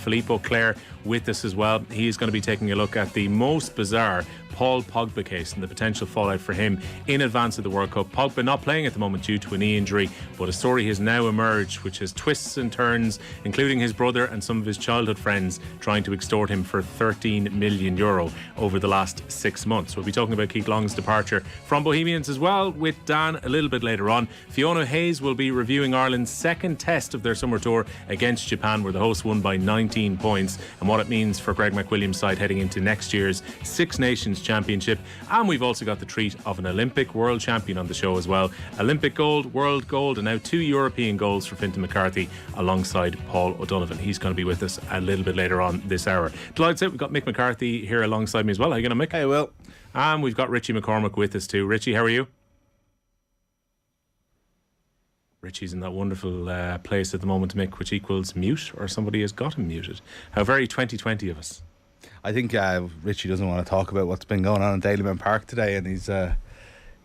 Philippe Auclair with us as well. He's going to be taking a look at the most bizarre Paul Pogba case and the potential fallout for him in advance of the World Cup. Pogba not playing at the moment due to a knee injury, but a story has now emerged which has twists and turns, including his brother and some of his childhood friends trying to extort him for €13 million over the last 6 months. We'll be talking about Keith Long's departure from Bohemians as well with Dan a little bit later on. Fiona Hayes will be reviewing Ireland's second test of their summer tour against Japan, where the hosts won by 19 points, and what it means for Greg McWilliams' side heading into next year's Six Nations Championship. And we've also got the treat of an Olympic world champion on the show as well. Olympic gold, world gold, and now 2 European golds for Fintan McCarthy alongside Paul O'Donovan. He's going to be with us a little bit later on this hour. Delighted to say we've got Mick McCarthy here alongside me as well. How are you going, Mick? Hey, Will. And we've got Richie McCormack with us too. Richie, how are you? Richie's in that wonderful place at the moment, Mick, which equals mute, or somebody has got him muted. How very 2020 of us. I think Richie doesn't want to talk about what's been going on in Dalymount Park today, and he's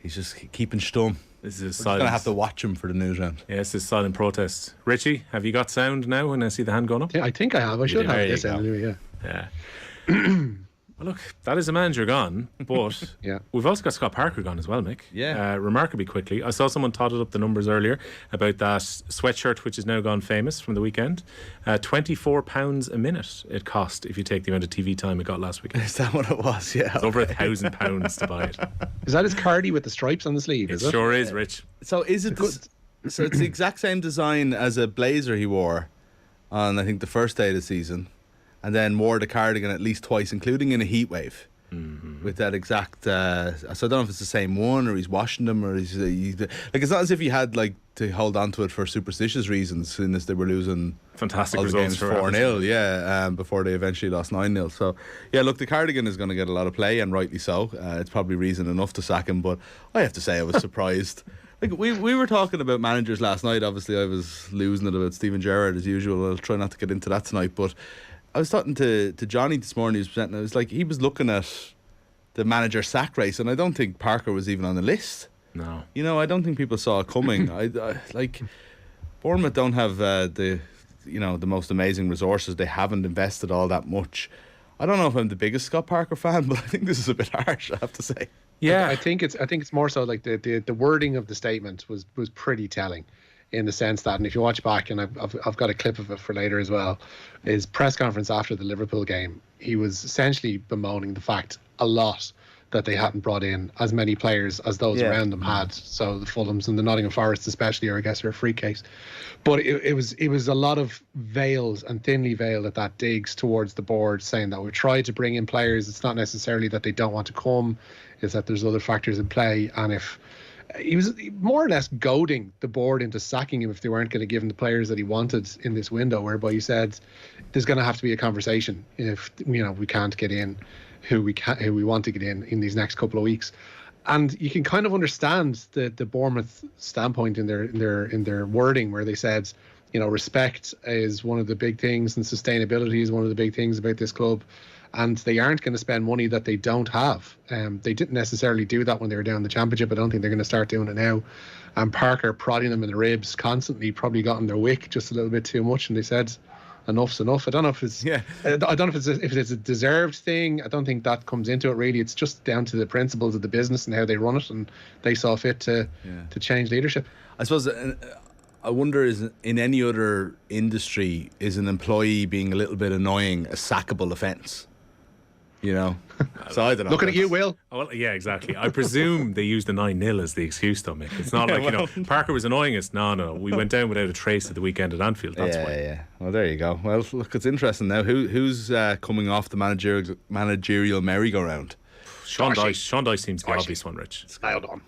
just keeping stum. This is We're going to have to watch him for the Newsround. Yes, this is silent protest. Richie, have you got sound now when I see the hand going up? I think I have. I should have this anyway, yeah. Well, look, that is a manager gone, but yeah. We've also got Scott Parker gone as well, Mick. Yeah. Remarkably quickly. I saw someone totted up the numbers earlier about that sweatshirt, which is now gone famous from the weekend. £24 a minute it cost if you take the amount of TV time it got last weekend. Is that what it was? Yeah. It's over £1,000 to buy it. Is that his cardi with the stripes on the sleeve? It sure is, Rich. So is it good? So it's the exact same design as a blazer he wore on, I think, the first day of the season, and then wore the cardigan at least twice, including in a heat wave, with that exact. So I don't know if it's the same one, or he's washing them, or he's like, it's not as if he had like to hold on to it for superstitious reasons, seeing as they were losing fantastic all the results games 4-0, before they eventually lost 9-0. So yeah, look, the cardigan is going to get a lot of play, and rightly so. It's probably reason enough to sack him, but I have to say I was surprised. Like we were talking about managers last night. Obviously, I was losing it about Steven Gerrard as usual. I'll try not to get into that tonight, but I was talking to Johnny this morning. He was presenting. I was like, he was looking at the manager sack race, and I don't think Parker was even on the list. No, I don't think people saw it coming. I like Bournemouth don't have the most amazing resources. They haven't invested all that much. I don't know if I'm the biggest Scott Parker fan, but I think this is a bit harsh, I have to say. Yeah, I think it's more so like the wording of the statement was pretty telling, in the sense that, and if you watch back, and I've got a clip of it for later as well, his press conference after the Liverpool game, he was essentially bemoaning the fact a lot that they hadn't brought in as many players as those around them had. So the Fulhams and the Nottingham Forests especially, or I guess, are a free case. But it was a lot of veils and thinly veiled at that digs towards the board, saying that we tried to bring in players. It's not necessarily that they don't want to come, it's that there's other factors in play. And if he was more or less goading the board into sacking him if they weren't going to give him the players that he wanted in this window, whereby he said there's going to have to be a conversation if we can't get in who we want to get in these next couple of weeks. And you can kind of understand the Bournemouth standpoint in their wording, where they said, respect is one of the big things, and sustainability is one of the big things about this club, and they aren't going to spend money that they don't have. They didn't necessarily do that when they were down in the Championship. I don't think they're going to start doing it now. And Parker prodding them in the ribs constantly probably got in their wick just a little bit too much, and they said enough's enough. I don't know if it's I don't know if it's a deserved thing. I don't think that comes into it really. It's just down to the principles of the business and how they run it, and they saw fit to change leadership. I suppose I wonder, is in any other industry, is an employee being a little bit annoying a sackable offence? So I don't know. Looking at you, Will. Oh, well, yeah, exactly. I presume they used the 9-0 as the excuse, though, Mick. It's not like, Parker was annoying us. No. We went down without a trace at the weekend at Anfield. That's why. Yeah. Well, there you go. Well, look, it's interesting now. Who's coming off the managerial merry-go-round? Sean Dyche seems the obvious one, Rich. Nailed on.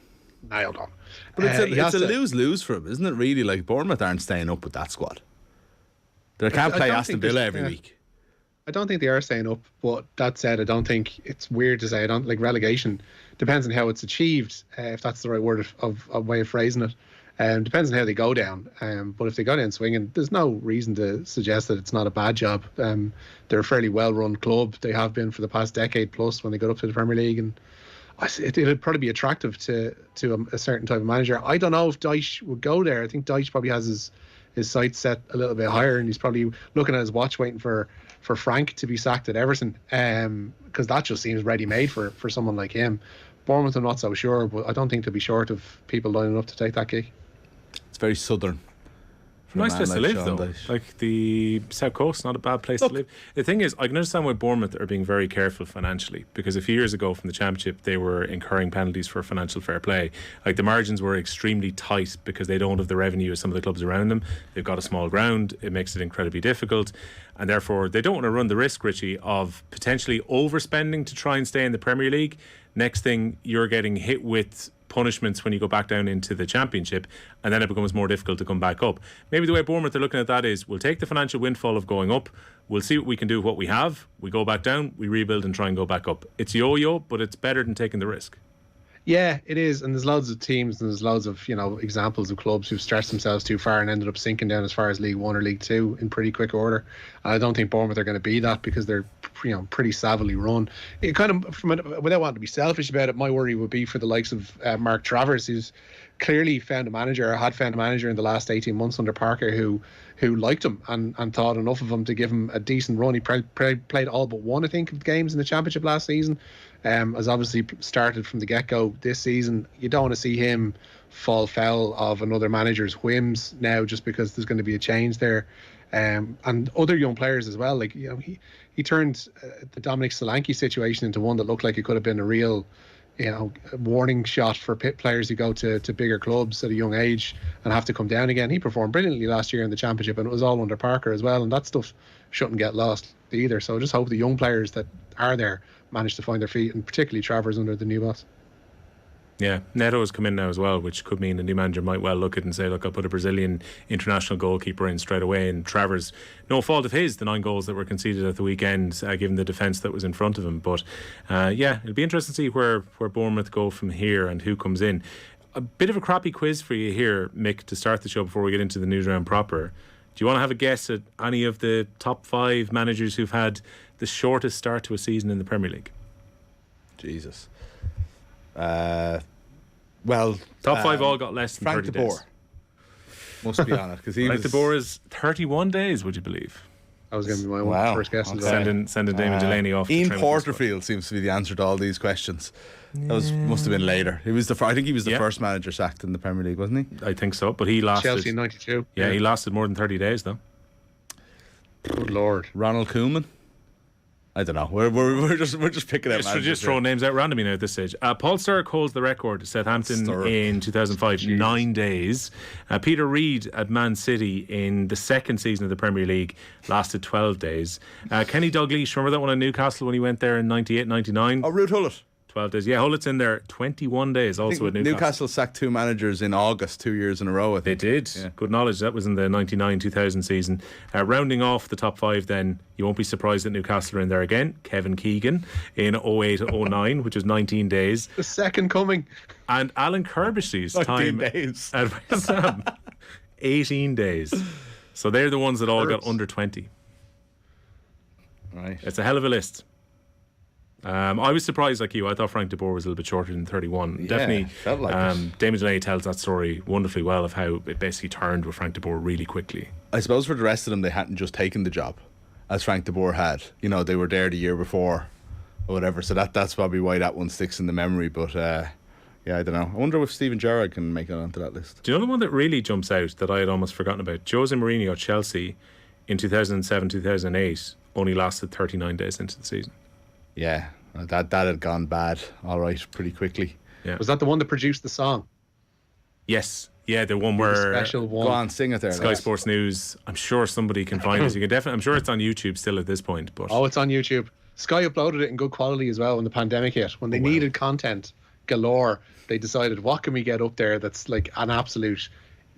But it's a lose-lose for him, isn't it, really? Like, Bournemouth aren't staying up with that squad. They can't play Aston Villa every week. I don't think they are staying up, but that said, I don't think it's weird to say. I don't like relegation. Depends on how it's achieved, if that's the right word of way of phrasing it. Depends on how they go down. But if they go down swinging, there's no reason to suggest that it's not a bad job. They're a fairly well-run club. They have been for the past decade plus when they got up to the Premier League, and it'd probably be attractive to a certain type of manager. I don't know if Dyche would go there. I think Dyche probably has his sights set a little bit higher, and he's probably looking at his watch waiting for Frank to be sacked at Everton, because that just seems ready-made for someone like him. Bournemouth, I'm not so sure, but I don't think they'll be short of people lining up to take that gig. It's very southern. Nice place to live, though. Like the South Coast, not a bad place to live. The thing is, I can understand why Bournemouth are being very careful financially, because a few years ago from the Championship, they were incurring penalties for financial fair play. Like the margins were extremely tight because they don't have the revenue as some of the clubs around them. They've got a small ground. It makes it incredibly difficult. And therefore, they don't want to run the risk, Richie, of potentially overspending to try and stay in the Premier League. Next thing, you're getting hit with punishments when you go back down into the Championship, and then it becomes more difficult to come back up. Maybe the way Bournemouth are looking at that is, we'll take the financial windfall of going up, we'll see what we can do with what we have, we go back down, we rebuild and try and go back up. It's yo-yo, but it's better than taking the risk. Yeah, it is, and there's loads of teams and there's loads of examples of clubs who've stretched themselves too far and ended up sinking down as far as League 1 or League 2 in pretty quick order. I don't think Bournemouth are going to be that, because they're pretty savvily run. It kind of, without wanting to be selfish about it, my worry would be for the likes of Mark Travers, who's clearly found a manager, or had found a manager in the last 18 months under Parker who liked him and thought enough of him to give him a decent run. He played all but one, I think, of the games in the Championship last season. Has obviously started from the get-go this season. You don't want to see him fall foul of another manager's whims now, just because there's going to be a change there. And other young players as well. Like, he turned the Dominic Solanke situation into one that looked like it could have been a real warning shot for players who go to bigger clubs at a young age and have to come down again. He performed brilliantly last year in the Championship, and it was all under Parker as well, and that stuff shouldn't get lost either. So I just hope the young players that are there manage to find their feet, and particularly Travers under the new boss. Yeah, Neto has come in now as well, which could mean the new manager might well look at it and say, look, I'll put a Brazilian international goalkeeper in straight away. And Travers, no fault of his, the 9 goals that were conceded at the weekend, given the defence that was in front of him. But yeah, it'll be interesting to see where Bournemouth go from here and who comes in. A bit of a crappy quiz for you here, Mick, to start the show before we get into the news round proper. Do you want to have a guess at any of the top 5 managers who've had the shortest start to a season in the Premier League? Jesus. Well, top 5 all got less than Frank 30 de Boer days. must be on it, because Frank de Boer is 31 days, would you believe? That was going to be my first guess. Okay. Sending Damon Delaney off. Ian Porterfield seems to be the answer to all these questions. That must have been later. He was I think he was the first manager sacked in the Premier League, wasn't he? I think so, but he lasted Chelsea in 92. Yeah, he lasted more than 30 days though. Good Lord. Ronald Koeman. I don't know. We're just picking out. We're just throwing names out randomly now at this stage. Paul Sturrock holds the record. Southampton in 2005, 9 days. Peter Reid at Man City in the second season of the Premier League lasted 12 days. Kenny Dalglish, remember that one in Newcastle when he went there in 98, 99? Oh, Ruud Gullit. 12 days. Yeah, Hullet's in there. 21 days also at Newcastle. Newcastle sacked 2 managers in August 2 years in a row, I think. They did. Yeah. Good knowledge. That was in the 99-2000 season. Rounding off the top 5 then, you won't be surprised that Newcastle are in there again. Kevin Keegan in 08-09, which was 19 days. The second coming. And Alan Kirbishley's time days. at West Ham. 18 days. So they're the ones that all got under 20. Right. It's a hell of a list. I was surprised like you. I thought Frank de Boer was a little bit shorter than 31. Yeah, Definitely felt like Damon Delaney tells that story wonderfully well of how it basically turned with Frank de Boer really quickly. I suppose for the rest of them, they hadn't just taken the job as Frank de Boer had. They were there the year before or whatever, so that's probably why that one sticks in the memory. But yeah, I don't know. I wonder if Steven Gerrard can make it onto that list. Do you know the one that really jumps out that I had almost forgotten about? Jose Mourinho at Chelsea in 2007-2008 only lasted 39 days into the season. Yeah, that had gone bad, all right, pretty quickly. Yeah. Was that the one that produced the song? Yes. Yeah, the one where... The special one. Go on, sing it there. Sky Sports News. I'm sure somebody can find it. You can definitely. I'm sure it's on YouTube still at this point. But it's on YouTube. Sky uploaded it in good quality as well when the pandemic hit. When they needed content galore, they decided, what can we get up there that's like an absolute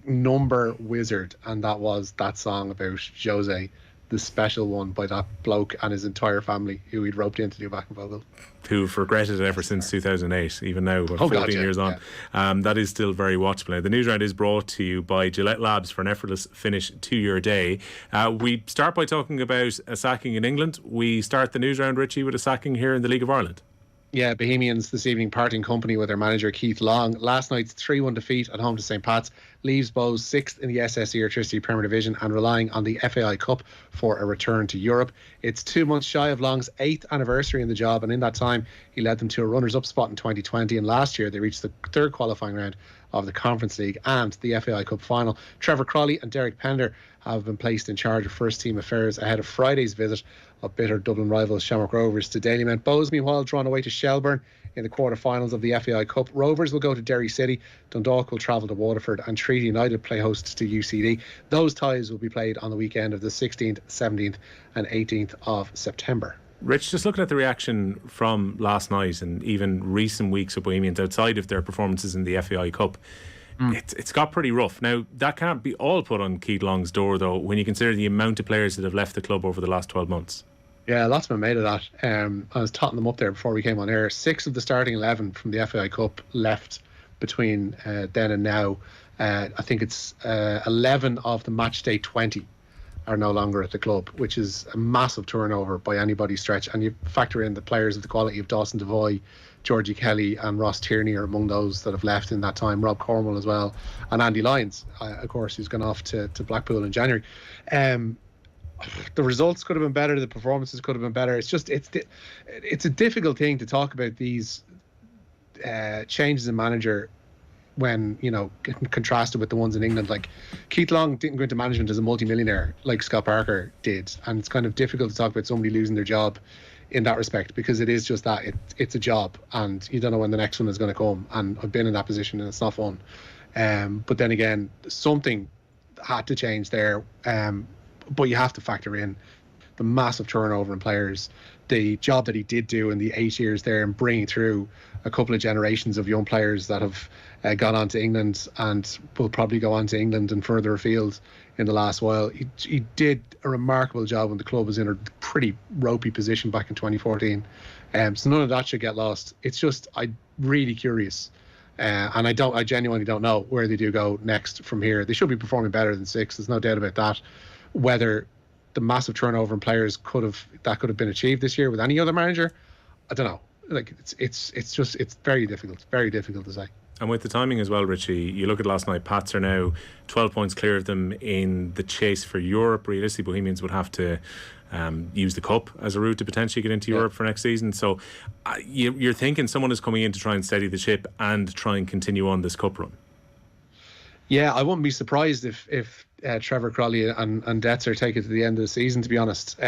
number wizard? And that was that song about Jose, the special one by that bloke and his entire family who he'd roped in to do backing vocal. Who've regretted it ever since 2008, even now, 14 years on. Yeah. That is still very watchable. Now, the news round is brought to you by Gillette Labs for an effortless finish to your day. We start by talking about a sacking in England. We start the news round, Richie, with a sacking here in the League of Ireland. Yeah, Bohemians this evening parting company with their manager Keith Long. Last night's 3-1 defeat at home to St. Pat's leaves Bows 6th in the SSE Electricity Premier Division and relying on the FAI Cup for a return to Europe. It's 2 months shy of Long's 8th anniversary in the job, and in that time he led them to a runners-up spot in 2020, and last year they reached the third qualifying round of the Conference League and the FAI Cup final. Trevor Crawley and Derek Pender have been placed in charge of first team affairs ahead of Friday's visit of bitter Dublin rivals Shamrock Rovers to Dalymount. Bows, meanwhile, drawn away to Shelbourne in the quarter-finals of the FAI Cup. Rovers will go to Derry City, Dundalk will travel to Waterford, and Treaty United play host to UCD. Those ties will be played on the weekend of the 16th, 17th and 18th of September. Rich, just looking at the reaction from last night and even recent weeks of Bohemians outside of their performances in the FAI Cup, it's got pretty rough. Now, that can't be all put on Keith Long's door, though, when you consider the amount of players that have left the club over the last 12 months. Yeah, lots been made of that. I was totting them up there before we came on air. 6 of the starting 11 from the FAI Cup left between then and now. I think it's 11 of the match day 20 are no longer at the club, which is a massive turnover by anybody's stretch. And you factor in the players of the quality of Dawson Devoy, Georgie Kelly and Ross Tierney are among those that have left in that time. Rob Cornwall as well, and Andy Lyons, of course, who's gone off to Blackpool in January. The results could have been better, the performances could have been better. It's a difficult thing to talk about these changes in manager when, you know, contrasted with the ones in England. Like, Keith Long didn't go into management as a multi-millionaire like Scott Parker did, and it's kind of difficult to talk about somebody losing their job in that respect, because it is just that it's a job and you don't know when the next one is going to come, and I've been in that position and it's not fun. But then again, something had to change there, but you have to factor in the massive turnover in players, the job that he did do in the 8 years there and bringing through a couple of generations of young players that have gone on to England and will probably go on to England and further afield in the last while. He did a remarkable job when the club was in a pretty ropey position back in 2014. So none of that should get lost. It's just, I'm really curious. And I genuinely don't know where they do go next from here. They should be performing better than 6. There's no doubt about that. Whether the massive turnover in players could have been achieved this year with any other manager, I don't know. Like, it's very difficult to say. And with the timing as well, Richie, you look at last night, Pats are now 12 points clear of them in the chase for Europe. Realistically, Bohemians would have to use the Cup as a route to potentially get into Europe for next season. So you're thinking someone is coming in to try and steady the ship and try and continue on this Cup run. Yeah, I wouldn't be surprised if Trevor Crawley and Detzer take it to the end of the season, to be honest.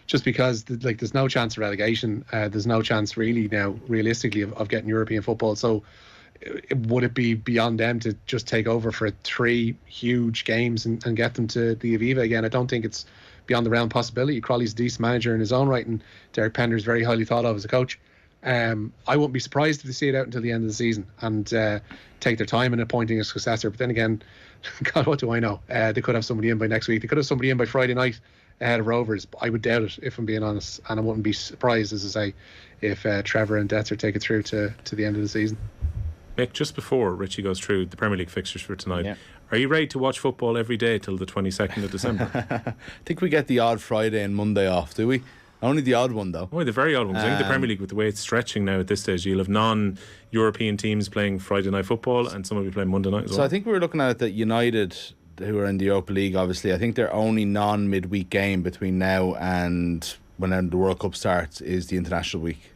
Just because there's no chance of relegation. There's no chance really now, realistically, of getting European football. So would it be beyond them to just take over for 3 huge games and get them to the Aviva again? I don't think it's beyond the realm of possibility. Crawley's a decent manager in his own right, and Derek Pender's very highly thought of as a coach. I wouldn't be surprised if they see it out until the end of the season and take their time in appointing a successor. But then again, God, what do I know? They could have somebody in by next week. They could have somebody in by Friday night ahead of Rovers. I would doubt it, if I'm being honest, and I wouldn't be surprised, as I say, if Trevor and Detzer take it through to the end of the season. Mick, just before Richie goes through the Premier League fixtures for tonight, are you ready to watch football every day till the 22nd of December? I think we get the odd Friday and Monday off, do we? Only the odd one, though. Oh, the very odd one. I think the Premier League, with the way it's stretching now at this stage, you'll have non-European teams playing Friday night football and some will be playing Monday night as well. So I think we were looking at it that United, who are in the Europa League, obviously, I think their only non-midweek game between now and when the World Cup starts is the international week.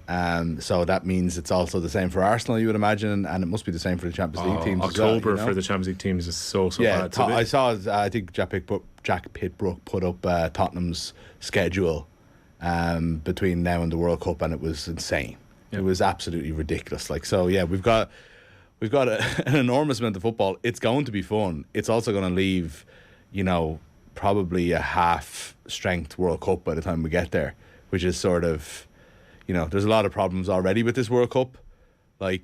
So that means it's also the same for Arsenal, you would imagine, and it must be the same for the Champions League teams. October as well, for the Champions League teams is so bad. I saw. I think Jack Pitbrook put up Tottenham's schedule between now and the World Cup, and it was insane. It was absolutely ridiculous. We've got an enormous amount of football. It's going to be fun. It's also going to leave, probably a half strength World Cup by the time we get there, which is sort of. There's a lot of problems already with this World Cup, but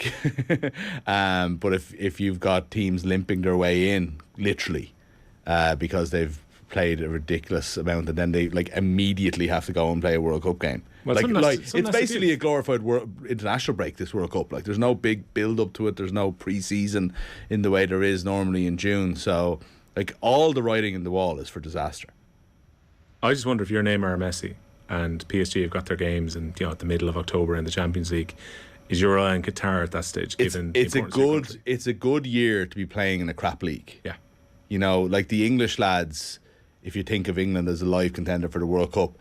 if you've got teams limping their way in, literally, because they've played a ridiculous amount, and then they immediately have to go and play a World Cup game. Well, it's basically a glorified international break, this World Cup. There's no big build up to it. There's no pre-season in the way there is normally in June. So all the writing in the wall is for disaster. I just wonder if you're Neymar or Messi, and PSG have got their games in at the middle of October in the Champions League. Is your eye on Qatar at that stage? Given it's a good year to be playing in a crap league. Yeah, like the English lads. If you think of England as a live contender for the World Cup,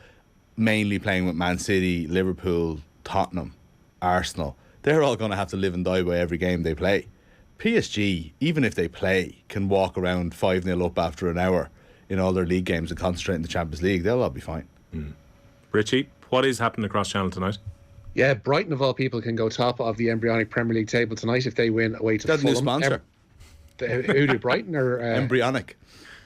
mainly playing with Man City, Liverpool, Tottenham, Arsenal, they're all going to have to live and die by every game they play. PSG, even if they play, can walk around 5-0 up after an hour in all their league games and concentrate in the Champions League. They'll all be fine. Richie, what is happening across Channel tonight? Yeah, Brighton of all people can go top of the embryonic Premier League table tonight if they win away to Got Fulham. a new sponsor. Who do, Brighton or embryonic?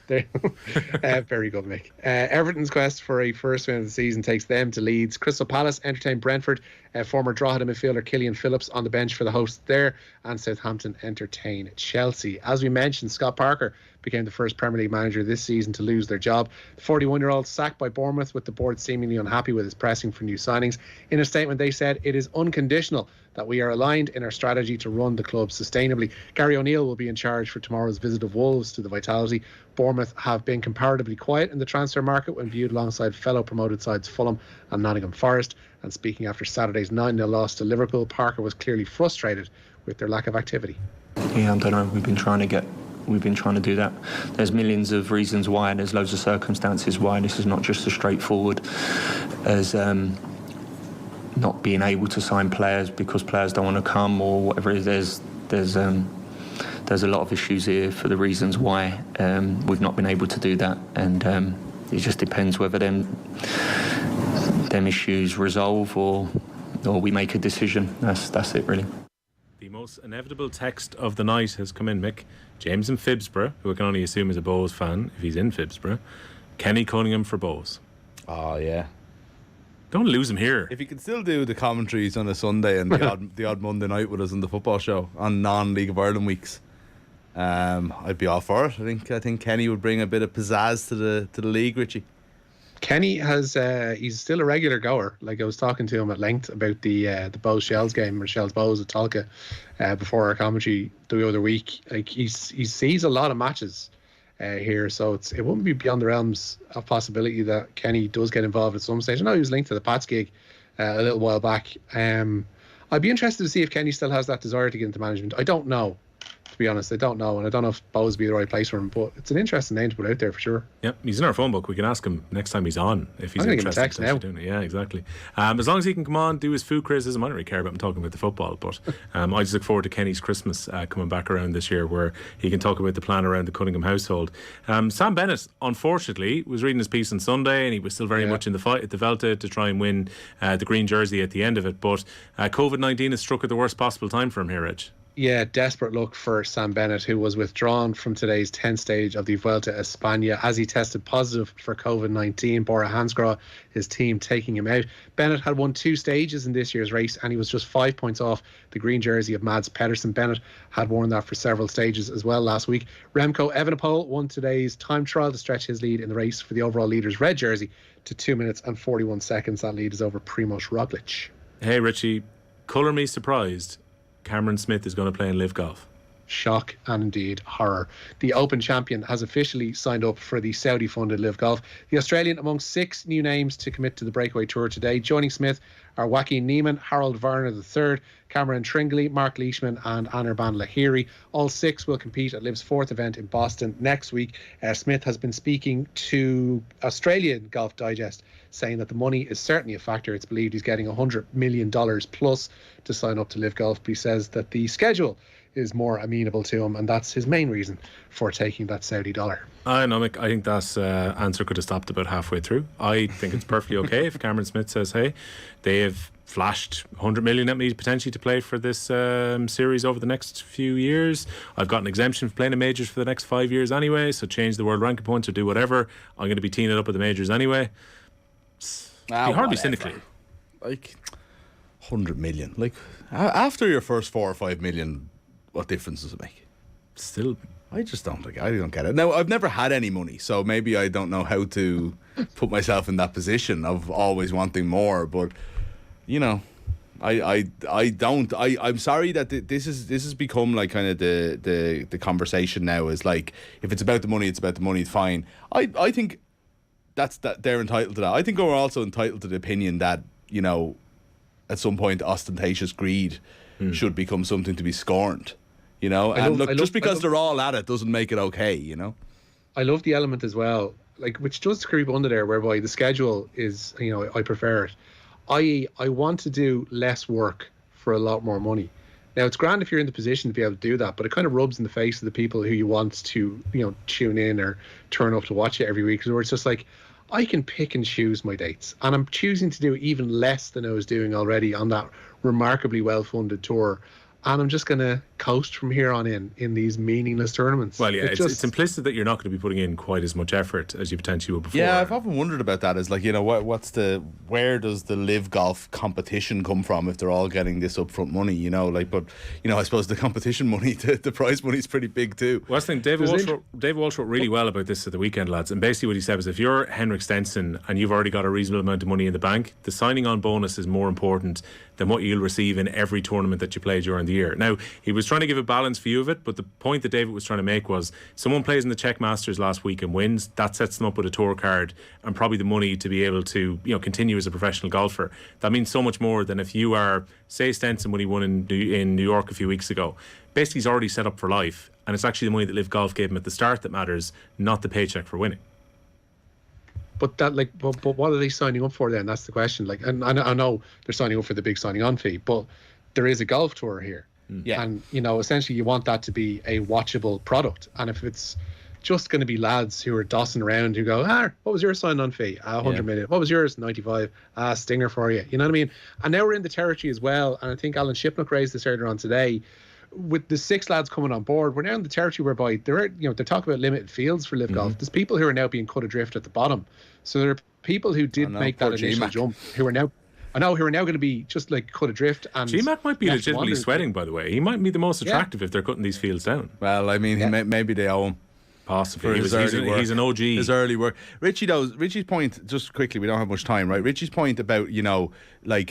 Very good, Mick. Everton's quest for a first win of the season takes them to Leeds. Crystal Palace entertain Brentford. Former Drogheda midfielder Killian Phillips on the bench for the hosts there. And Southampton entertain Chelsea. As we mentioned, Scott Parker became the first Premier League manager this season to lose their job. The 41-year-old sacked by Bournemouth, with the board seemingly unhappy with his pressing for new signings. In a statement, they said, "It is unconditional that we are aligned in our strategy to run the club sustainably." Gary O'Neill will be in charge for tomorrow's visit of Wolves to the Vitality. Bournemouth have been comparatively quiet in the transfer market when viewed alongside fellow promoted sides Fulham and Nottingham Forest. And speaking after Saturday's 9-0 loss to Liverpool, Parker was clearly frustrated with their lack of activity. Yeah, I don't know. We've been trying to do that. There's millions of reasons why, and there's loads of circumstances why. This is not just as straightforward as not being able to sign players because players don't want to come or whatever it is. There's a lot of issues here for the reasons why we've not been able to do that, and it just depends whether them issues resolve or we make a decision. That's it, really. The most inevitable text of the night has come in, Mick. James in Phibsborough, who I can only assume is a Bows fan if he's in Phibsborough. Kenny Cunningham for Bows. Oh, yeah. Don't lose him here. If he can still do the commentaries on a Sunday and the odd Monday night with us on the football show on non-League of Ireland weeks, I'd be all for it. I think Kenny would bring a bit of pizzazz to the league, Richie. Kenny has he's still a regular goer. Like, I was talking to him at length about the Bows Shells game, or Shells Bows at Tolka, before our commentary the other week. Like, he sees a lot of matches here, so it wouldn't be beyond the realms of possibility that Kenny does get involved at some stage. I know he was linked to the Pats gig a little while back. I'd be interested to see if Kenny still has that desire to get into management. I don't know, to be honest. I don't know, and I don't know if Bows would be the right place for him, but it's an interesting name to put out there for sure. Yep, he's in our phone book. We can ask him next time he's on if he's interested in doing it. Yeah, exactly. As long as he can come on, do his food criticism. I don't really care about him talking about the football, but I just look forward to Kenny's Christmas coming back around this year, where he can talk about the plan around the Cunningham household. Sam Bennett, unfortunately, was reading his piece on Sunday, and he was still very much in the fight at the Velta to try and win the green jersey at the end of it, but COVID-19 has struck at the worst possible time for him here, Rich. Yeah, desperate look for Sam Bennett, who was withdrawn from today's 10th stage of the Vuelta a España as he tested positive for COVID-19. Bora Hansgrohe, his team, taking him out. Bennett had won 2 stages in this year's race, and he was just 5 points off the green jersey of Mads Pedersen. Bennett had worn that for several stages as well last week. Remco Evenepoel won today's time trial to stretch his lead in the race for the overall leader's red jersey to 2 minutes and 41 seconds. That lead is over Primož Roglic. Hey, Richie, colour me surprised. Cameron Smith is going to play in LIV Golf. Shock and indeed horror. The Open champion has officially signed up for the Saudi-funded LIV Golf. The Australian among 6 new names to commit to the breakaway tour today. Joining Smith are Joaquin Niemann, Harold Varner III, Cameron Tringley, Mark Leishman and Anirban Lahiri. All 6 will compete at LIV's 4th event in Boston next week. Smith has been speaking to Australian Golf Digest, saying that the money is certainly a factor. It's believed he's getting $100 million plus to sign up to LIV Golf. But he says that the schedule is more amenable to him, and that's his main reason for taking that Saudi dollar. I know, Mick. I think that answer could have stopped about halfway through. I think it's perfectly okay if Cameron Smith says, hey, they have flashed 100 million at me potentially to play for this series over the next few years. I've got an exemption for playing in majors for the next 5 years anyway, so change the world ranking points or do whatever. I'm going to be teeing it up at the majors anyway. Hardly cynically. Like, 100 million. Like, after your first 4 or 5 million, what difference does it make? Still, I just don't get it. Now, I've never had any money, so maybe I don't know how to put myself in that position of always wanting more. But you know, I'm sorry that this has become like kind of the conversation now is like, if it's about the money, it's about the money. It's fine. I think that they're entitled to that. I think we're also entitled to the opinion that, you know, at some point ostentatious greed should become something to be scorned. You know, just because they're all at it doesn't make it okay. You know, I love the element as well, like, which does creep under there, whereby the schedule is, you know, I prefer it. I want to do less work for a lot more money. Now, it's grand if you're in the position to be able to do that, but it kind of rubs in the face of the people who you want to, you know, tune in or turn up to watch it every week, where it's just like, I can pick and choose my dates, and I'm choosing to do even less than I was doing already on that remarkably well-funded tour. And I'm just going to coast from here on in these meaningless tournaments. Well, yeah, it's implicit that you're not going to be putting in quite as much effort as you potentially would before. Yeah, I've often wondered about that. Is like, you know, where does the LIV Golf competition come from if they're all getting this upfront money? You know, like, but you know, I suppose the competition money, the prize money is pretty big too. Well, I think David Walsh wrote really well about this at the weekend, lads. And basically, what he said was, if you're Henrik Stenson and you've already got a reasonable amount of money in the bank, the signing on bonus is more important than what you'll receive in every tournament that you play during the year. Now, he was trying to give a balanced view of it, but the point that David was trying to make was, someone plays in the Czech Masters last week and wins, that sets them up with a tour card and probably the money to be able to, you know, continue as a professional golfer. That means so much more than if you are, say, Stenson when he won in New York a few weeks ago. Basically, he's already set up for life, and it's actually the money that LIV Golf gave him at the start that matters, not the paycheck for winning. But that, like, but what are they signing up for then? That's the question. Like, and I know they're signing up for the big signing on fee, but there is a golf tour here. Yeah. And, you know, essentially you want that to be a watchable product. And if it's just going to be lads who are dossing around who go, what was your sign on fee? 100 million. What was yours? 95. Stinger for you. You know what I mean? And now we're in the territory as well. And I think Alan Shipnock raised this earlier on today. With the 6 lads coming on board, we're now in the territory whereby they're talking about limited fields for LIV Golf. There's people who are now being cut adrift at the bottom. So there are people who did make that initial jump who are now going to be just like cut adrift. And GMAC might be legitimately sweating, by the way. He might be the most attractive if they're cutting these fields down. Well, I mean, maybe they owe him. Possibly. He's an OG. His early work. Richie's point, just quickly, we don't have much time, right? Richie's point about, you know, like,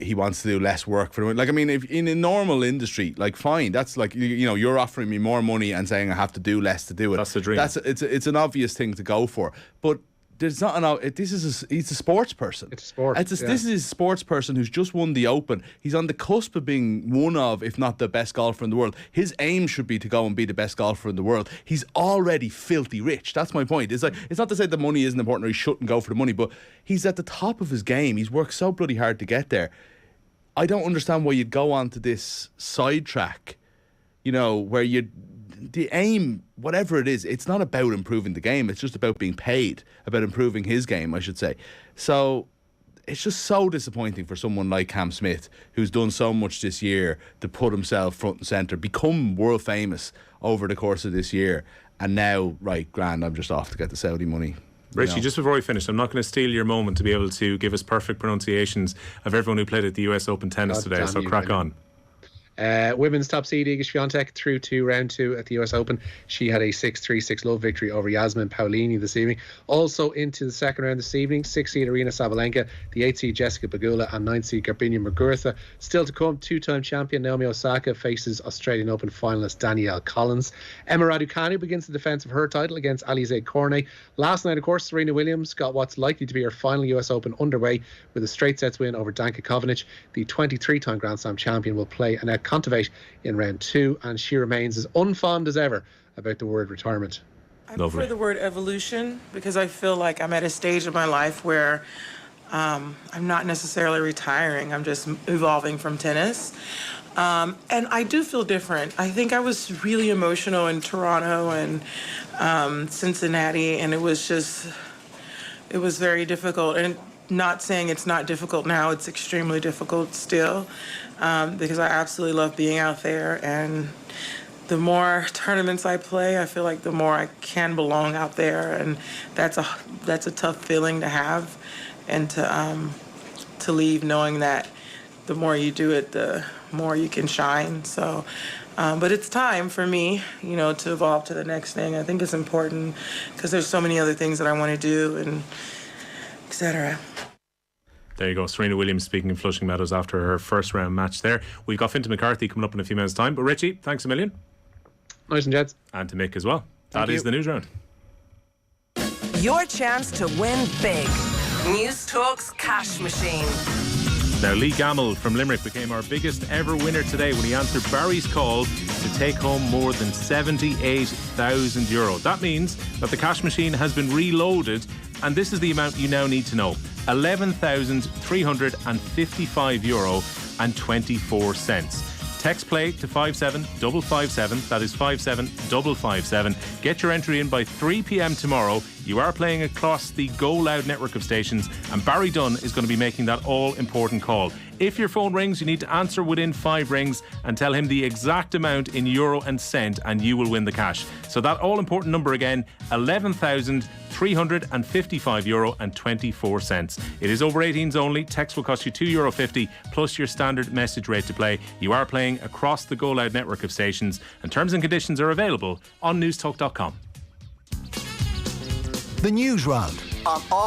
he wants to do less work for him. Like, I mean, if in a normal industry, like, fine, that's like, you know, you're offering me more money and saying I have to do less to do it. That's the dream. It's an obvious thing to go for. But there's not he's a sports person. It's a sport. This is a sports person who's just won the Open. He's on the cusp of being one of, if not the best golfer in the world. His aim should be to go and be the best golfer in the world. He's already filthy rich. That's my point. It's like, it's not to say the money isn't important or he shouldn't go for the money, but he's at the top of his game. He's worked so bloody hard to get there. I don't understand why you'd go on to this sidetrack, you know, where the aim, whatever it is, it's not about improving the game. It's just about being paid, about improving his game, I should say. So it's just so disappointing for someone like Cam Smith, who's done so much this year to put himself front and centre, become world famous over the course of this year. And now, right, grand, I'm just off to get the Saudi money. Richie, just before we finish, I'm not going to steal your moment to be able to give us perfect pronunciations of everyone who played at the US Open tennis today, so crack on. Women's top seed Iga Swiatek through to round 2 at the US Open. She had a 6-3, 6-love victory over Yasmin Paolini this evening. Also into the second round this evening, 6 seed Arina Sabalenka, the 8 seed Jessica Pegula, and 9 seed Garbiñe Muguruza. Still to come, 2-time champion Naomi Osaka faces Australian Open finalist Danielle Collins. Emma Raducanu begins the defence of her title against Alizé Cornet. Last night, of course, Serena Williams got what's likely to be her final US Open underway with a straight sets win over Danka Kovinic. The 23-time Grand Slam champion will play Annette Kontaveit in round 2, and she remains as unfond as ever about the word retirement. I prefer the word evolution because I feel like I'm at a stage of my life where I'm not necessarily retiring. I'm just evolving from tennis. And I do feel different. I think I was really emotional in Toronto and Cincinnati, and it was very difficult. And not saying it's not difficult now, it's extremely difficult still, because I absolutely love being out there. And the more tournaments I play, I feel like the more I can belong out there, and that's a tough feeling to have, and to leave knowing that the more you do it, the more you can shine. So, but it's time for me, to evolve to the next thing. I think it's important because there's so many other things that I want to do, and etc. There you go, Serena Williams speaking in Flushing Meadows after her first round match there. We've got Fintan McCarthy coming up in a few minutes' time. But Richie, thanks a million. Nice and Jets. And to Mick as well. That is the Newsround. your chance to win big. News Talk's Cash Machine. Now, Lee Gamble from Limerick became our biggest ever winner today when he answered Barry's call to take home more than €78,000. That means that the cash machine has been reloaded, and this is the amount you now need to know. €11,355.24. Text play to 57557. That is 57557. Get your entry in by 3 p.m. tomorrow. You are playing across the Go Loud network of stations, and Barry Dunn is going to be making that all-important call. If your phone rings, you need to answer within 5 rings and tell him the exact amount in euro and cent, and you will win the cash. So that all-important number again, €11,355.24. It is over 18s only. Text will cost you €2.50 plus your standard message rate to play. You are playing across the Go Loud network of stations, and terms and conditions are available on newstalk.com. The Newsround on